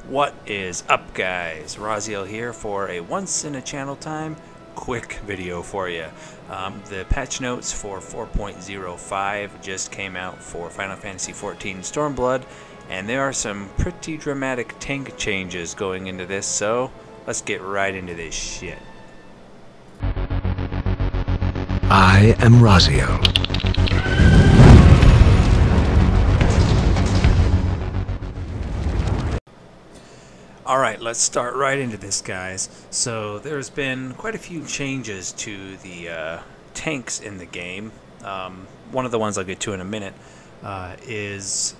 What is up, guys? Raziel here for a once in a channel time quick video for you. The patch notes for 4.05 just came out for Final Fantasy XIV Stormblood, and there are some pretty dramatic tank changes going into this, so let's get right into this shit. I am Raziel. Alright, let's start right into this, guys. So there's been quite a few changes to the tanks in the game. One of the ones I'll get to in a minute is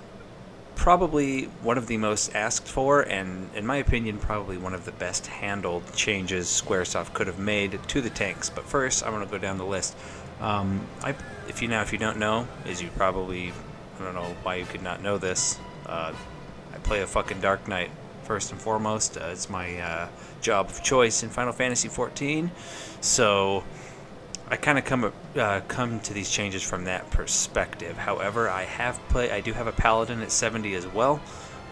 probably one of the most asked for, and in my opinion probably one of the best handled changes Squaresoft could have made to the tanks. But first I'm going to go down the list. If you don't know, as you probably, I don't know why you could not know this, I play a fucking Dark Knight. First and foremost, it's my job of choice in Final Fantasy XIV, so I kind of come to these changes from that perspective. However, I do have a paladin at 70 as well,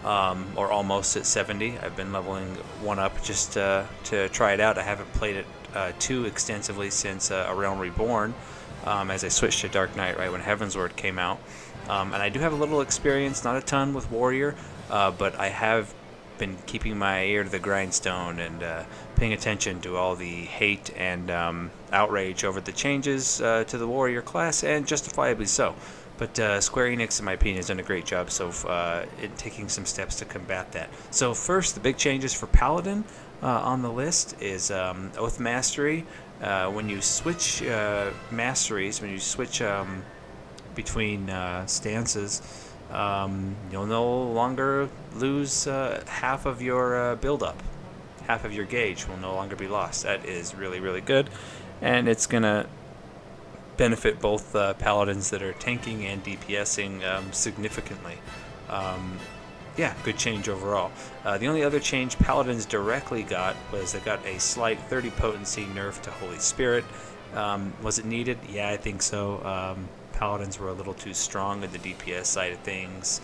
or almost at 70. I've been leveling one up just to try it out. I haven't played it too extensively since A Realm Reborn, as I switched to Dark Knight right when Heavensward came out, and I do have a little experience, not a ton with Warrior, but I have been keeping my ear to the grindstone and paying attention to all the hate and outrage over the changes to the Warrior class, and justifiably so. But Square Enix, in my opinion, has done a great job in taking some steps to combat that. So first, the big changes for Paladin on the list is Oath Mastery. When you switch masteries, when you switch between stances, you'll no longer lose half of your build-up. Half of your gauge will no longer be lost. That is really, really good, and it's going to benefit both paladins that are tanking and DPSing significantly. Yeah, good change overall. The only other change paladins directly got was they got a slight 30 potency nerf to Holy Spirit. Was it needed? Yeah, I think so. Paladins were a little too strong in the DPS side of things.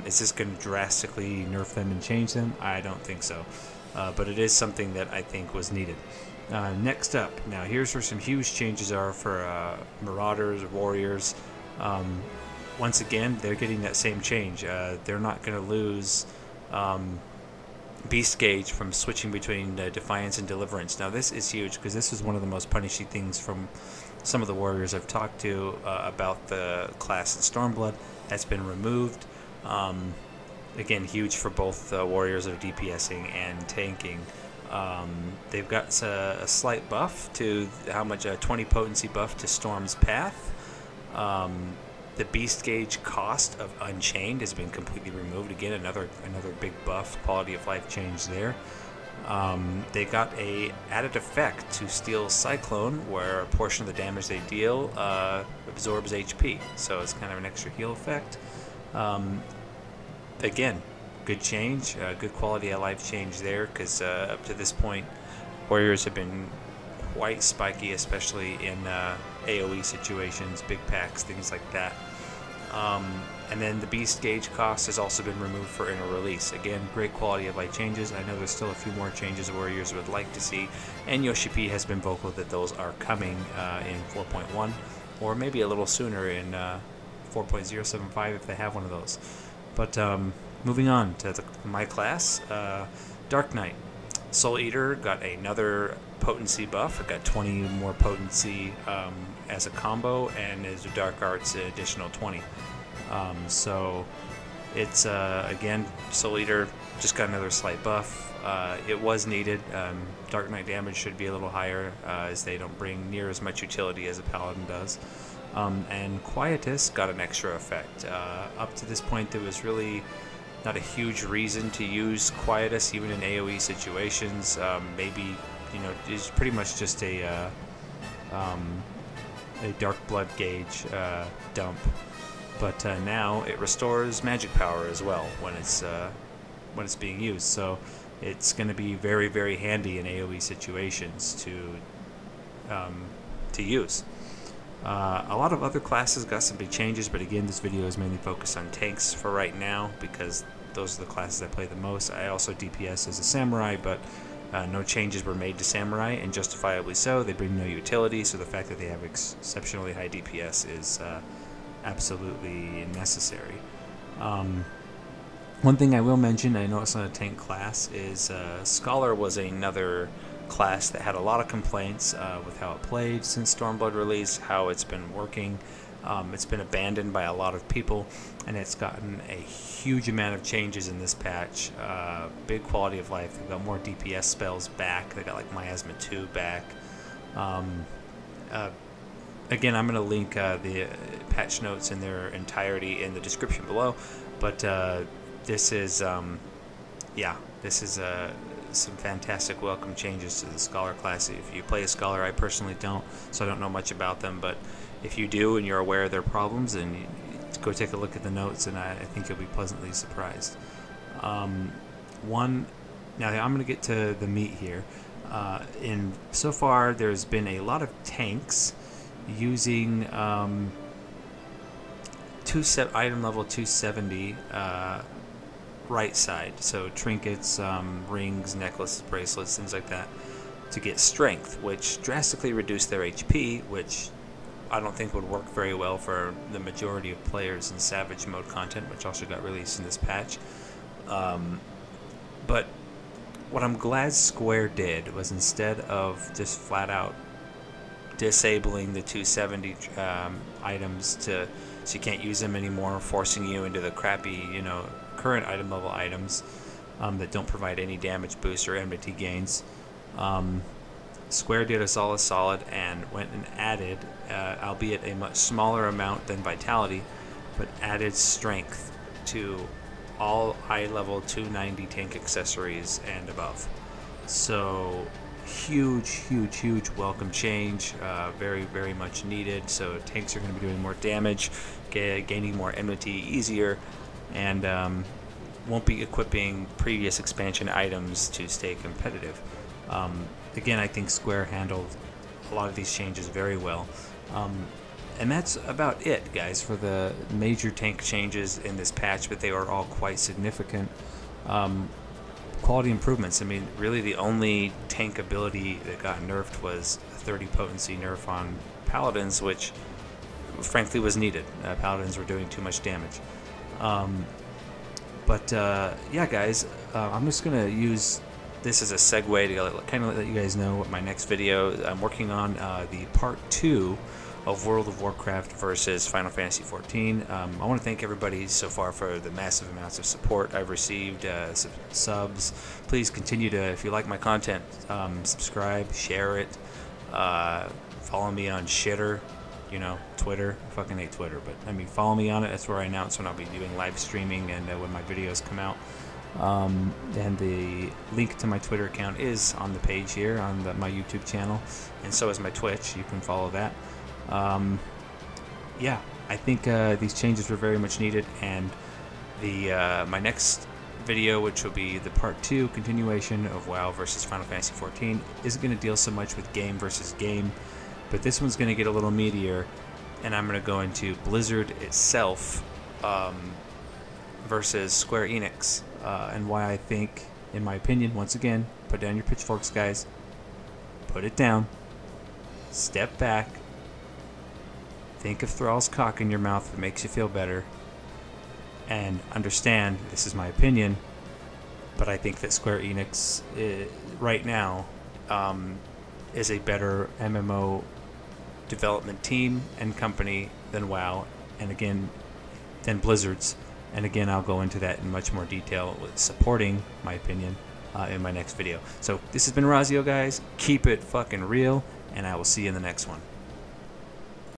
Is this going to drastically nerf them and change them? I don't think so. But it is something that I think was needed. Next up, now here's where some huge changes are for Marauders, Warriors. Once again, they're getting that same change. They're not going to lose Beast Gauge from switching between Defiance and Deliverance. Now this is huge because this is one of the most punishing things from some of the warriors I've talked to about the class in Stormblood. That's been removed. Again, huge for both warriors that are DPSing and tanking. They've got a slight buff to how much, a 20 potency buff to Storm's Path. The Beast Gauge cost of Unchained has been completely removed. Again, another big buff, quality of life change there. They got a added effect to Steel Cyclone, where a portion of the damage they deal absorbs HP, so it's kind of an extra heal effect. Again, good change, good quality of life change there, because up to this point, warriors have been quite spiky, especially in AoE situations, big packs, things like that. And then the Beast Gauge cost has also been removed for Inner Release. Again, great quality of life changes. I know there's still a few more changes Warriors would like to see, and Yoshi P has been vocal that those are coming in 4.1, or maybe a little sooner in 4.075 if they have one of those. But moving on to my class, Dark Knight. Soul Eater got another potency buff. It got 20 more potency as a combo, and as a Dark Arts an additional 20. So it's again, Soul Eater just got another slight buff. It was needed. Dark Knight damage should be a little higher, as they don't bring near as much utility as a Paladin does. And Quietus got an extra effect. Up to this point, there was really not a huge reason to use Quietus, even in AoE situations. Maybe, it's pretty much just a Dark Blood gauge dump. But now it restores magic power as well when it's being used. So it's going to be very, very handy in AoE situations to use. A lot of other classes got some big changes, but again, this video is mainly focused on tanks for right now because those are the classes I play the most. I also DPS as a samurai, but no changes were made to samurai, and justifiably so. They bring no utility, so the fact that they have exceptionally high DPS is absolutely necessary. One thing I will mention, I know it's not a tank class, is Scholar was another class that had a lot of complaints with how it played since Stormblood release, how it's been working. It's been abandoned by a lot of people, and it's gotten a huge amount of changes in this patch. Big quality of life. They've got more DPS spells back. They got like Miasma 2 back. Again, I'm going to link the patch notes in their entirety in the description below, but this is, yeah, this is some fantastic welcome changes to the Scholar class. If you play a Scholar, I personally don't, so I don't know much about them, but if you do and you're aware of their problems, and you go take a look at the notes, and I think you'll be pleasantly surprised. Now I'm going to get to the meat here. So far, there's been a lot of tanks using item level 270 right side, so trinkets, rings, necklaces, bracelets, things like that, to get strength, which drastically reduce their HP, which I don't think would work very well for the majority of players in Savage mode content, which also got released in this patch. But what I'm glad Square did was, instead of just flat out disabling the 270 items so you can't use them anymore, forcing you into the crappy, current item level items that don't provide any damage boost or enmity gains, Square did us all a solid and went and added, albeit a much smaller amount than Vitality, but added strength to all high level 290 tank accessories and above. So huge welcome change, very, very much needed. So tanks are going to be doing more damage, gaining more enmity easier, and won't be equipping previous expansion items to stay competitive. Again, I think Square handled a lot of these changes very well. And that's about it, guys, for the major tank changes in this patch, but they are all quite significant. Quality improvements. I mean, really the only tank ability that got nerfed was a 30 potency nerf on Paladins, which frankly was needed. Paladins were doing too much damage. Yeah, guys, I'm just going to use this is a segue to kind of let you guys know what my next video. I'm working on the part 2 of World of Warcraft versus Final Fantasy XIV. I want to thank everybody so far for the massive amounts of support I've received, subs. Please continue to, if you like my content, subscribe, share it, follow me on Shitter, Twitter. I fucking hate Twitter, but I mean, follow me on it. That's where I announce when I'll be doing live streaming and when my videos come out. And the link to my Twitter account is on the page here on my YouTube channel, and so is my Twitch. You can follow that. Yeah, I think these changes were very much needed, and my next video, which will be the part 2 continuation of WoW versus Final Fantasy XIV, isn't going to deal so much with game versus game, but this one's going to get a little meatier, and I'm going to go into Blizzard itself versus Square Enix, and why I think, in my opinion, once again, put down your pitchforks, guys. Put it down. Step back. Think of Thrall's cock in your mouth if it makes you feel better. And understand, this is my opinion, but I think that Square Enix, right now, is a better MMO development team and company than WoW, and again, than Blizzard's. And again, I'll go into that in much more detail with supporting my opinion in my next video. So this has been Razio, guys. Keep it fucking real, and I will see you in the next one.